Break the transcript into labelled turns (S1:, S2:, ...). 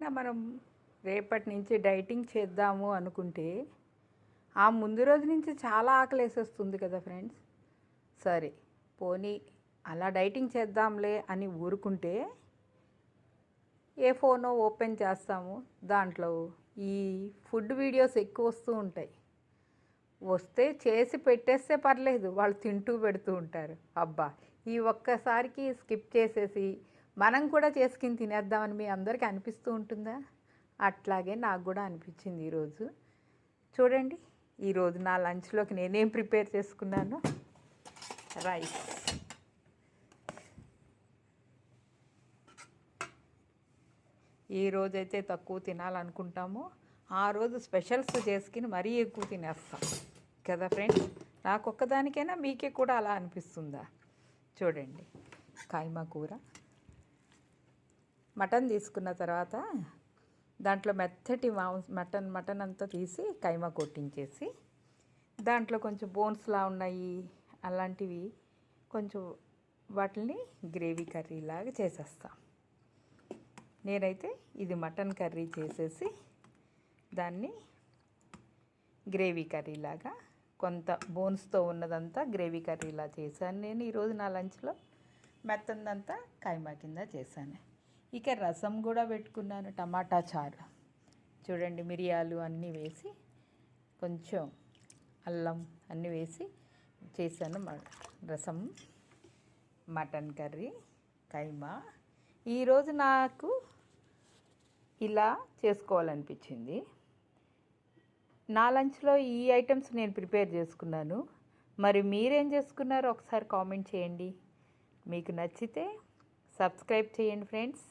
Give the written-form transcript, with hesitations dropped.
S1: మనం రేపటి నుంచి డైటింగ్ చేద్దాము అనుకుంటే ఆ ముందు రోజు నుంచి చాలా ఆకలేసేస్తుంది కదా ఫ్రెండ్స్. సరే పోనీ అలా డైటింగ్ చేద్దాంలే అని ఊరుకుంటే ఏ ఫోనో ఓపెన్ చేస్తాము, దాంట్లో ఈ ఫుడ్ వీడియోస్ ఎక్కువ వస్తూ ఉంటాయి. వస్తే చేసి పెట్టేస్తే పర్లేదు, వాళ్ళు తింటూ పెడుతూ ఉంటారు. అబ్బా, ఈ ఒక్కసారికి స్కిప్ చేసేసి మనం కూడా చేసుకుని తినేద్దామని మీ అందరికీ అనిపిస్తూ ఉంటుందా? అట్లాగే నాకు కూడా అనిపించింది ఈరోజు. చూడండి, ఈరోజు నా లంచ్లోకి నేనేం ప్రిపేర్ చేసుకున్నాను. రైస్, ఏ రోజైతే తక్కువ తినాలనుకుంటామో ఆ రోజు స్పెషల్స్ చేసుకుని మరీ ఎక్కువ తినేస్తాం కదా ఫ్రెండ్స్. నాకు ఒక్కదానికైనా మీకే కూడా అలా అనిపిస్తుందా? చూడండి, కైమా కూర. మటన్ తీసుకున్న తర్వాత దాంట్లో మెత్తటి మటన్ అంతా తీసి కైమా కొట్టించేసి దాంట్లో కొంచెం బోన్స్లా ఉన్నాయి అలాంటివి కొంచెం వాటిని గ్రేవీ కర్రీలాగా చేసేస్తాం. నేనైతే ఇది మటన్ కర్రీ చేసేసి దాన్ని గ్రేవీ కర్రీలాగా, కొంత బోన్స్తో ఉన్నదంతా గ్రేవీ కర్రీలా చేశాను నేను ఈరోజు నా లంచ్లో. మెత్తందంతా కైమా కింద చేశాను. ఇక రసం కూడా పెట్టుకున్నాను, టమాటా చారు. చూడండి, మిరియాలు అన్నీ వేసి కొంచెం అల్లం అన్నీ వేసి చేశాను రసం. మటన్ కర్రీ, కైమా. ఈరోజు నాకు ఇలా చేసుకోవాలనిపించింది. నా లంచ్లో ఈ ఐటమ్స్ నేను ప్రిపేర్ చేసుకున్నాను. మరి మీరేం చేసుకున్నారో ఒకసారి కామెంట్ చేయండి. మీకు నచ్చితే సబ్స్క్రైబ్ చేయండి ఫ్రెండ్స్.